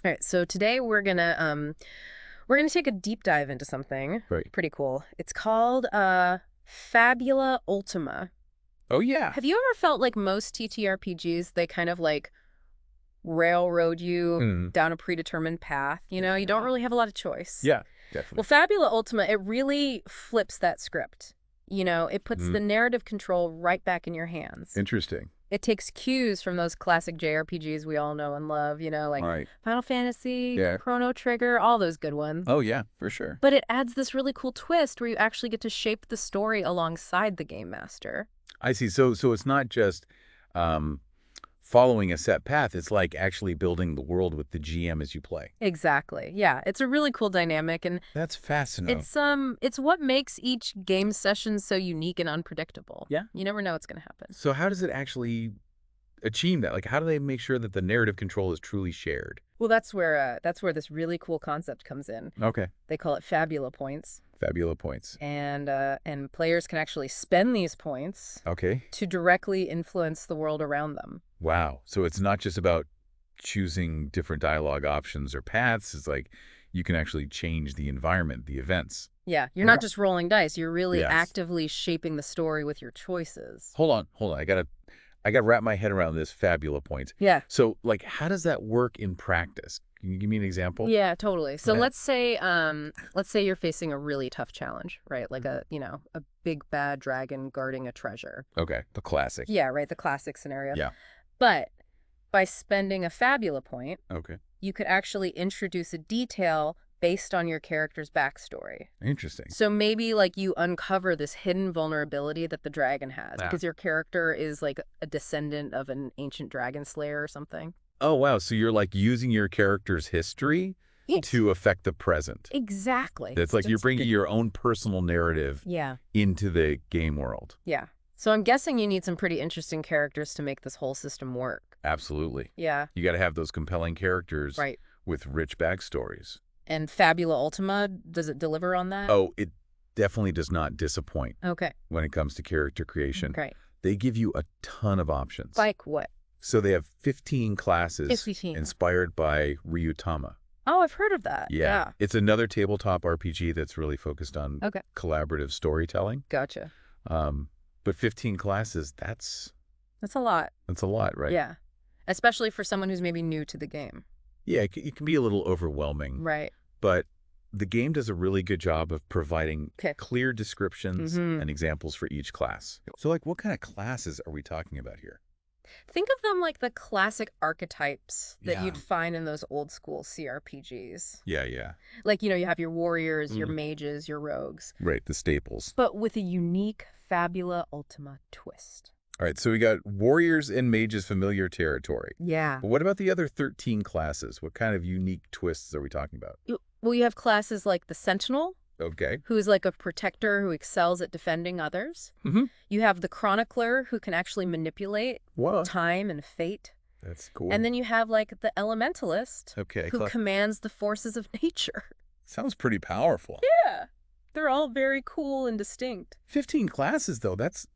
All right, so today we're gonna take a deep dive into something Right. pretty cool. It's called Fabula Ultima. Oh, yeah. Have you ever felt like most TTRPGs, they kind of like railroad you Mm. down a predetermined path? You don't Yeah. really have a lot of choice. Yeah, Well, definitely. Fabula Ultima, it really flips that script. It puts Mm. the narrative control right back in your hands. Interesting. It takes cues from those classic JRPGs we all know and love, like Right. Final Fantasy, Yeah. Chrono Trigger, all those good ones. Oh, yeah, for sure. But it adds this really cool twist where you actually get to shape the story alongside the game master. I see. So it's not just um, following a set path. It's like actually building the world with the GM as you play. Exactly. Yeah, it's a really cool dynamic, and That's fascinating. it's what makes each game session so unique and unpredictable. Yeah. You never know what's going to happen. So how does it actually achieve that? Like, how do they make sure that the narrative control is truly shared? Well, that's where this really cool concept comes in. Okay. They call it Fabula points, Fabula points. and players can actually spend these points Okay. to directly influence the world around them. Wow. So it's not just about choosing different dialogue options or paths. It's like you can actually change the environment, the events. Yeah, you're Okay. not just rolling dice, you're really Yes. actively shaping the story with your choices. Hold on. I gotta wrap my head around this Fabula point. Yeah. So, like, how does that work in practice? Can you give me an example? Yeah, totally. So Yeah. let's say you're facing a really tough challenge, right? Like a big bad dragon guarding a treasure. Okay, the classic. Yeah, right, the classic scenario. Yeah. But by spending a Fabula point, Okay. you could actually introduce a detail based on your character's backstory. Interesting. So maybe like you uncover this hidden vulnerability that the dragon has Ah. because your character is like a descendant of an ancient dragon slayer or something. Oh, wow. So you're like using your character's history to affect the present. Exactly. It's like you're bringing your own personal narrative Yeah. into the game world. Yeah. So I'm guessing you need some pretty interesting characters to make this whole system work. Absolutely. Yeah. You got to have those compelling characters Right. with rich backstories. And Fabula Ultima, does it deliver on that? Oh, it definitely does not disappoint Okay. when it comes to character creation. Great. They give you a ton of options. Like what? So they have 15 classes 15. inspired by Ryutama. Oh, I've heard of that. Yeah. It's another tabletop RPG that's really focused on Okay. collaborative storytelling. Gotcha. But 15 classes, that's That's a lot. a lot, right? Yeah. Especially for someone who's maybe new to the game. Yeah, it can be a little overwhelming. Right. But the game does a really good job of providing Okay. clear descriptions Mhm. and examples for each class. So, like, what kind of classes are we talking about here? Think of them like the classic archetypes that Yeah. you'd find in those old school CRPGs. Yeah. Like, you have your warriors, your Mhm. mages, your rogues, Right, the staples. but with a unique Fabula Ultima twist. All right, so we got warriors and mages, familiar territory. Yeah. But what about the other 13 classes? What kind of unique twists are we talking about? Well, you have classes like the Sentinel, Okay. who is like a protector who excels at defending others. Mm-hmm. You have the Chronicler, who can actually manipulate What? time and fate. That's cool. And then you have like the Elementalist, Okay. who commands the forces of nature. Sounds pretty powerful. Yeah. They're all very cool and distinct. 15 classes, though. That's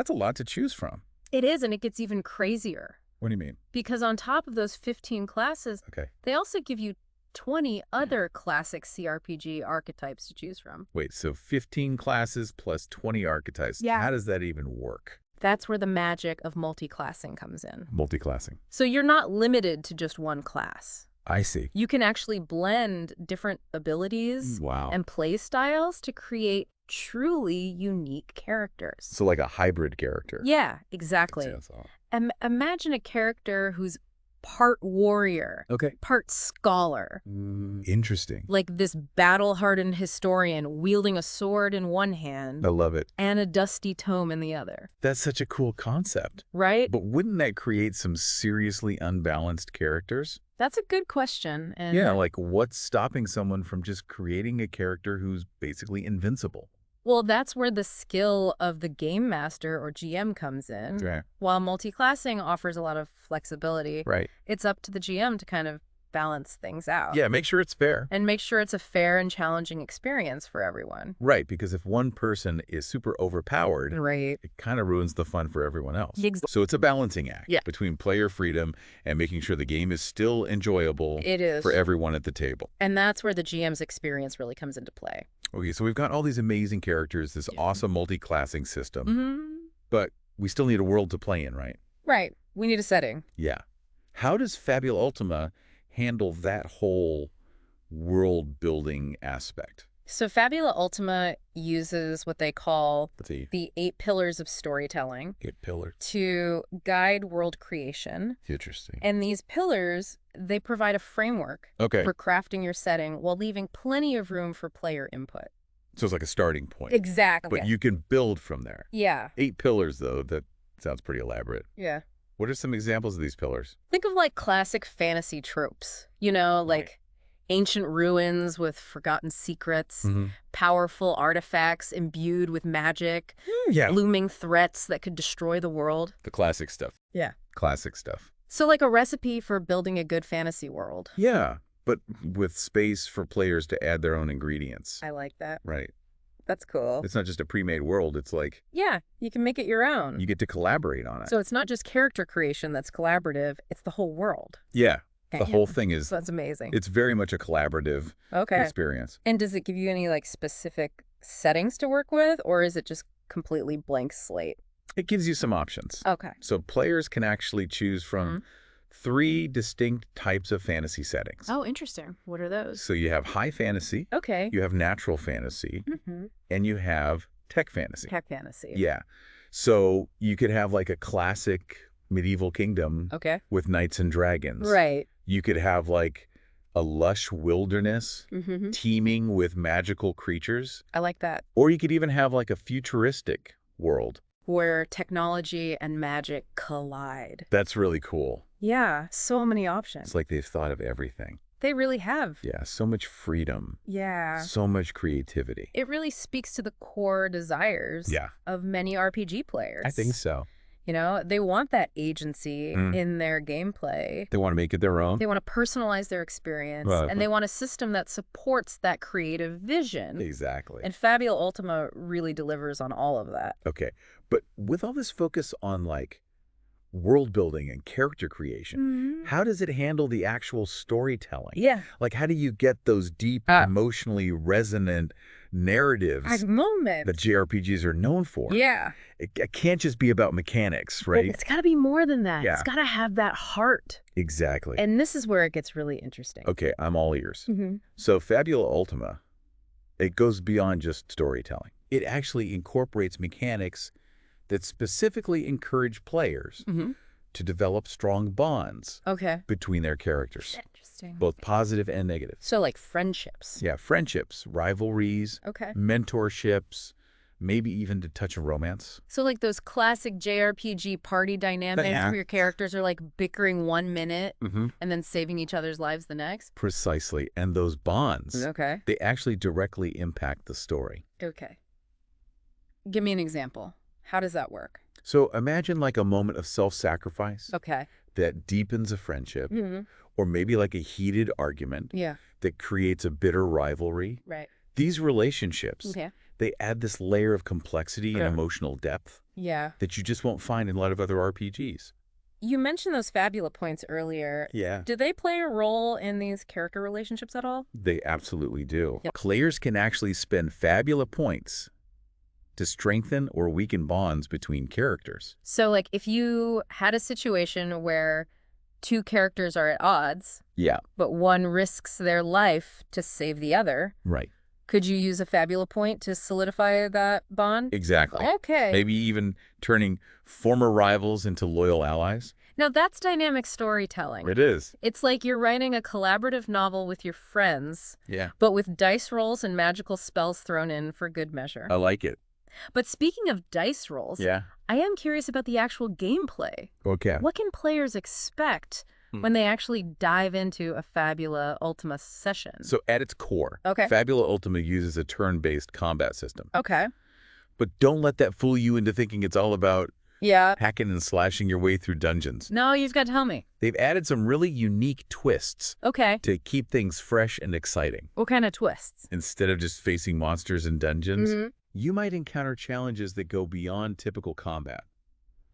a lot to choose from. It is, and it gets even crazier. What do you mean? Because on top of those 15 classes, Okay. they also give you 20 other classic CRPG archetypes to choose from. Wait, so 15 classes plus 20 archetypes. Yeah. How does that even work? That's where the magic of multi-classing comes in. Multiclassing. So you're not limited to just one class. I see. You can actually blend different abilities Wow. and play styles to create truly unique characters. So like a hybrid character. Yeah, exactly. That's all. Imagine a character who's part warrior, Okay. part scholar, Interesting. like this battle-hardened historian wielding a sword in one hand I love it. and a dusty tome in the other, That's such a cool concept. right? But wouldn't that create some seriously unbalanced characters? That's a good question. And Yeah, like what's stopping someone from just creating a character who's basically invincible? well, that's where the skill of the game master or GM comes in. Right. While multi-classing offers a lot of flexibility, Right. it's up to the GM to kind of balance things out. Yeah, make sure it's fair. And make sure it's a fair and challenging experience for everyone. Right, because if one person is super overpowered, Right. it kind of ruins the fun for everyone else. Exactly. So it's a balancing act Yeah. between player freedom and making sure the game is still enjoyable It is. for everyone at the table. And that's where the GM's experience really comes into play. Okay, so we've got all these amazing characters, this awesome multi-classing system, Mm-hmm. but we still need a world to play in, right? Right. We need a setting. Yeah. How does Fabula Ultima handle that whole world-building aspect? So Fabula Ultima uses what they call Let's see. the 8 pillars of storytelling 8 pillars. to guide world creation. Interesting. And these pillars, they provide a framework Okay. for crafting your setting while leaving plenty of room for player input. So it's like a starting point. Exactly. But you can build from there. Yeah. 8 pillars, though. That sounds pretty elaborate. Yeah. What are some examples of these pillars? Think of like classic fantasy tropes, you know, like ancient ruins with forgotten secrets, powerful artifacts imbued with magic, Yeah. looming threats that could destroy the world. The classic stuff. Yeah. Classic stuff. So like a recipe for building a good fantasy world. Yeah, but with space for players to add their own ingredients. I like that. Right. That's cool. It's not just a pre-made world. It's like Yeah, you can make it your own. you get to collaborate on it. So it's not just character creation that's collaborative, it's the whole world. Yeah. The Yeah. whole thing is, So that's amazing. it's very much a collaborative Okay. experience. And does it give you any like specific settings to work with, or is it just completely blank slate? It gives you some options. Okay. So players can actually choose from 3 distinct types of fantasy settings. Oh, interesting. What are those? So you have high fantasy, Okay. you have natural fantasy, Mm-hmm. and you have tech fantasy. Tech fantasy. Yeah. So you could have like a classic medieval kingdom Okay. with knights and dragons. Right. You could have like a lush wilderness Mm-hmm. teeming with magical creatures. I like that. Or you could even have like a futuristic world. Where technology and magic collide. That's really cool. Yeah, so many options. It's like they've thought of everything. They really have. Yeah, so much freedom, Yeah. so much creativity. It really speaks to the core desires Yeah, of many RPG players. I think so. You know, they want that agency Mm. in their gameplay. They want to make it their own. They want to personalize their experience, Right. and they want a system that supports that creative vision. Exactly. And Fabula Ultima really delivers on all of that. Okay, but with all this focus on like world building and character creation, how does it handle the actual storytelling? Yeah. Like, how do you get those deep, emotionally resonant narratives Moment. that JRPGs are known for? Yeah. It can't just be about mechanics, But right? it's got to be more than that. Yeah. It's got to have that heart. Exactly. And this is where it gets really interesting. Okay, I'm all ears. Mm-hmm. So Fabula Ultima, it goes beyond just storytelling. It actually incorporates mechanics that specifically encourage players Mm-hmm. to develop strong bonds Okay. between their characters, Interesting. both positive and negative. So like friendships. Yeah, friendships, rivalries, Okay. mentorships, maybe even to touch of romance. So like those classic JRPG party dynamics Yeah. where your characters are like bickering 1 minute Mm-hmm. and then saving each other's lives the next? Precisely. And those bonds, Okay. they actually directly impact the story. Okay. Give me an example. How does that work? So imagine like a moment of self-sacrifice Okay. that deepens a friendship, Mm-hmm. or maybe like a heated argument Yeah. that creates a bitter rivalry. Right. These relationships, Okay. they add this layer of complexity and Yeah. emotional depth Yeah. that you just won't find in a lot of other RPGs. You mentioned those Fabula points earlier. Yeah. Do they play a role in these character relationships at all? They absolutely do. Yep. Players can actually spend Fabula points to strengthen or weaken bonds between characters. So like if you had a situation where 2 characters are at odds, Yeah, but one risks their life to save the other, right. could you use a Fabula point to solidify that bond? Exactly. Okay. Maybe even turning former rivals into loyal allies. Now that's dynamic storytelling. It is. It's like you're writing a collaborative novel with your friends, Yeah. but with dice rolls and magical spells thrown in for good measure. I like it. But speaking of dice rolls, Yeah. I am curious about the actual gameplay. Okay. What can players expect when they actually dive into a Fabula Ultima session? So at its core, Okay. Fabula Ultima uses a turn-based combat system. Okay. But don't let that fool you into thinking it's all about Yeah. hacking and slashing your way through dungeons. No, you've got to tell me. They've added some really unique twists Okay. to keep things fresh and exciting. What kind of twists? Instead of just facing monsters in dungeons, Mm-hmm. you might encounter challenges that go beyond typical combat.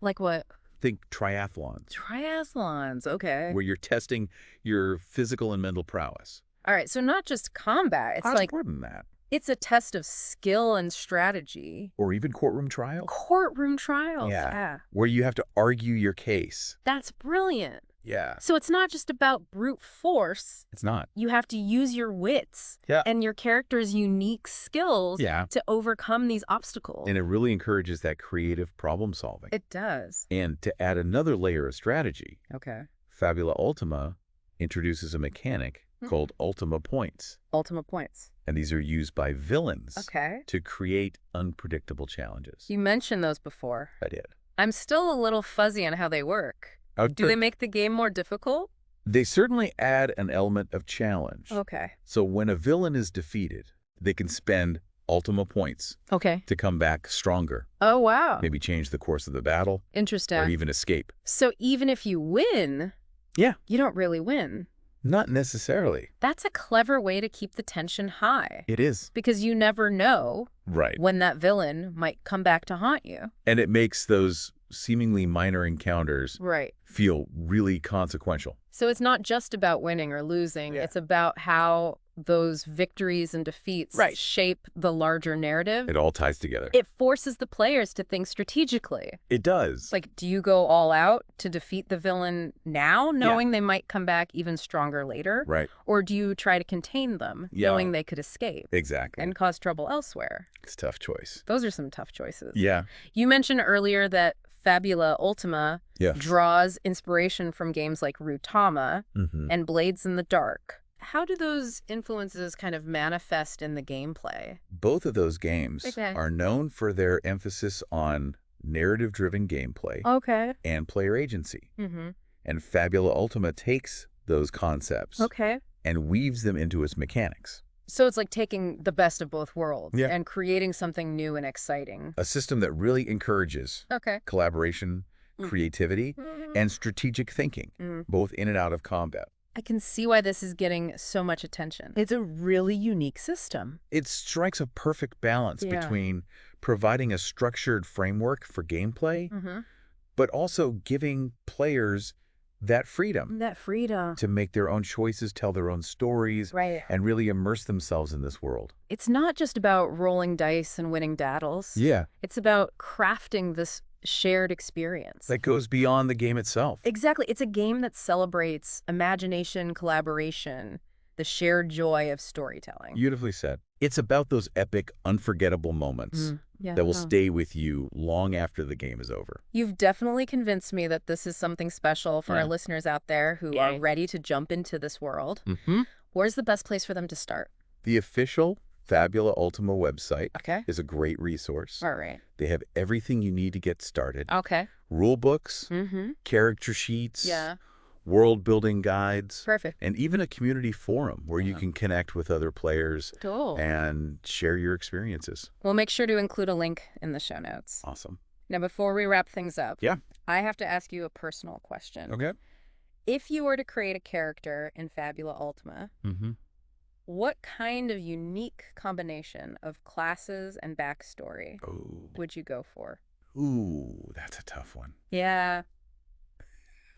Like what? Think triathlons, Triathlons. Okay. where you're testing your physical and mental prowess. All right. So not just combat. It's like more than that. it's a test of skill and strategy. Or even courtroom trials. Courtroom trials. Yeah. Where you have to argue your case. That's brilliant. Yeah. So it's not just about brute force. It's not. You have to use your wits Yeah. and your character's unique skills Yeah. to overcome these obstacles. And it really encourages that creative problem solving. It does. And to add another layer of strategy, Okay. Fabula Ultima introduces a mechanic called Ultima Points. Ultima points. And these are used by villains Okay. to create unpredictable challenges. You mentioned those before. I did. I'm still a little fuzzy on how they work. Do they make the game more difficult? They certainly add an element of challenge. Okay. So when a villain is defeated, they can spend Ultima Points Okay. to come back stronger, Oh, wow. maybe change the course of the battle, Interesting. or even escape. So even if you win, Yeah. you don't really win. Not necessarily. That's a clever way to keep the tension high. It is. Because you never know Right. when that villain might come back to haunt you. And it makes those seemingly minor encounters Right. feel really consequential. So it's not just about winning or losing. Yeah. It's about how those victories and defeats Right. shape the larger narrative. It all ties together. It forces the players to think strategically. It does. Like, do you go all out to defeat the villain now, knowing they might come back even stronger later? Right. Or do you try to contain them, Yeah. knowing they could escape Exactly. and cause trouble elsewhere? It's a tough choice. Those are some tough choices. Yeah. You mentioned earlier that Fabula Ultima Yeah. draws inspiration from games like Rutama Mm-hmm. and Blades in the Dark. How do those influences kind of manifest in the gameplay? Both of those games Okay. are known for their emphasis on narrative-driven gameplay Okay. and player agency. Mm-hmm. And Fabula Ultima takes those concepts Okay. and weaves them into its mechanics. So it's like taking the best of both worlds Yeah. and creating something new and exciting. A system that really encourages Okay. collaboration, creativity, and strategic thinking, both in and out of combat. I can see why this is getting so much attention. It's a really unique system. It strikes a perfect balance Yeah. between providing a structured framework for gameplay, but also giving players that freedom That freedom. to make their own choices, tell their own stories, Right. and really immerse themselves in this world. It's not just about rolling dice and winning battles. Yeah. It's about crafting this shared experience. That goes beyond the game itself. Exactly. It's a game that celebrates imagination, collaboration, the shared joy of storytelling. Beautifully said. It's about those epic, unforgettable moments Yeah. that will stay with you long after the game is over. You've definitely convinced me that this is something special for Yeah. our listeners out there who are ready to jump into this world. Mm-hmm. Where's the best place for them to start? The official Fabula Ultima website Okay. is a great resource. All right. They have everything you need to get started. Okay. Rule books, Mm-hmm. character sheets, Yeah. world building guides, Perfect. and even a community forum where you can connect with other players Cool. and share your experiences. We'll make sure to include a link in the show notes. Awesome. Now, before we wrap things up, Yeah. I have to ask you a personal question. Okay. If you were to create a character in Fabula Ultima, Mm-hmm. what kind of unique combination of classes and backstory Oh. would you go for? Ooh, that's a tough one. Yeah,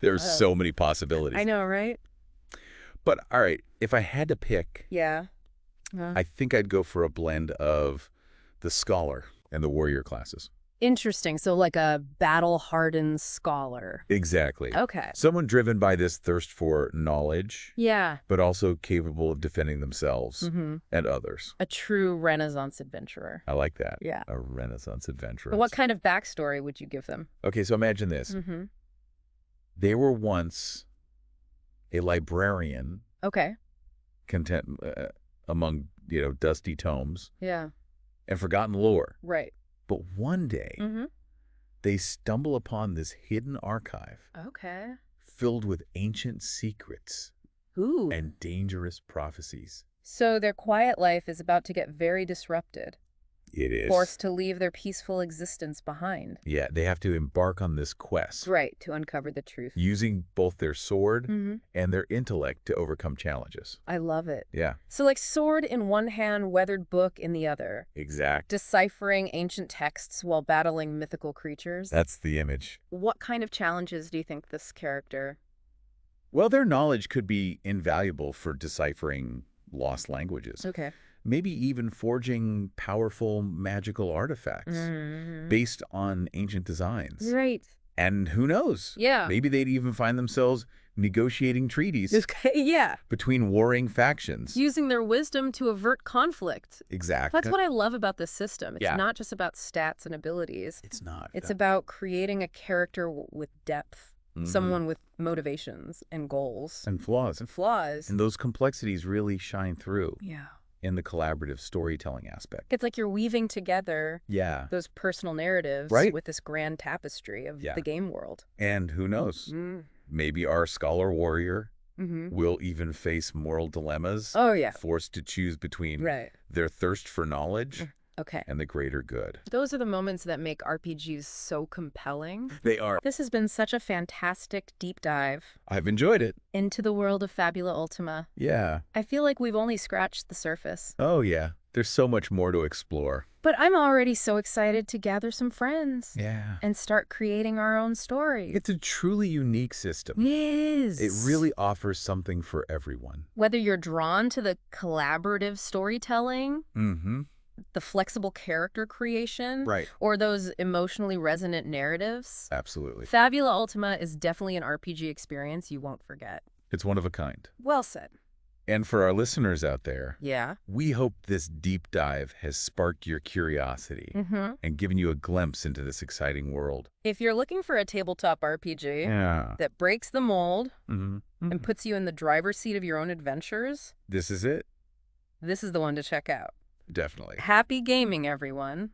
There's so many possibilities. I know, right? But all right, if I had to pick, Yeah. I think I'd go for a blend of the scholar and the warrior classes. Interesting. So like a battle-hardened scholar. Exactly. Okay. Someone driven by this thirst for knowledge, Yeah. but also capable of defending themselves Mm-hmm. and others. A true Renaissance adventurer. I like that. Yeah. A Renaissance adventurer. But what kind of backstory would you give them? Okay, so imagine this. Mm-hmm. They were once a librarian Okay. content among, dusty tomes Yeah. and forgotten lore. Right. But one day, Mm-hmm. they stumble upon this hidden archive Okay. filled with ancient secrets Ooh. and dangerous prophecies. So their quiet life is about to get very disrupted. It is. Forced to leave their peaceful existence behind. Yeah, they have to embark on this quest. Right, to uncover the truth. Using both their sword and their intellect to overcome challenges. I love it. Yeah. So like sword in one hand, weathered book in the other. Exact. Deciphering ancient texts while battling mythical creatures. That's the image. What kind of challenges do you think this character... Well, their knowledge could be invaluable for deciphering lost languages. Okay. Maybe even forging powerful magical artifacts based on ancient designs. Right. And who knows? Yeah. Maybe they'd even find themselves negotiating treaties Yeah. between warring factions. Using their wisdom to avert conflict. Exactly. That's what I love about this system. It's Yeah. not just about stats and abilities. It's not. It's about creating a character with depth. Someone with motivations and goals. And flaws. And flaws. And those complexities really shine through Yeah. in the collaborative storytelling aspect. It's like you're weaving together those personal narratives with this grand tapestry of the game world. And who knows? Maybe our scholar warrior will even face moral dilemmas. Oh, yeah. Forced to choose between their thirst for knowledge and the greater good. Those are the moments that make RPGs so compelling. They are. This has been such a fantastic deep dive I've enjoyed it. into the world of Fabula Ultima. Yeah. I feel like we've only scratched the surface. Oh, yeah. There's so much more to explore. But I'm already so excited to gather some friends. Yeah. And start creating our own story. It's a truly unique system. Yes. It really offers something for everyone. Whether you're drawn to the collaborative storytelling, the flexible character creation, or those emotionally resonant narratives. Absolutely. Fabula Ultima is definitely an RPG experience you won't forget. It's one of a kind. Well said. And for our listeners out there, Yeah. we hope this deep dive has sparked your curiosity and given you a glimpse into this exciting world. If you're looking for a tabletop RPG that breaks the mold and puts you in the driver's seat of your own adventures, this is it. this is the one to check out. Definitely. Happy gaming, everyone.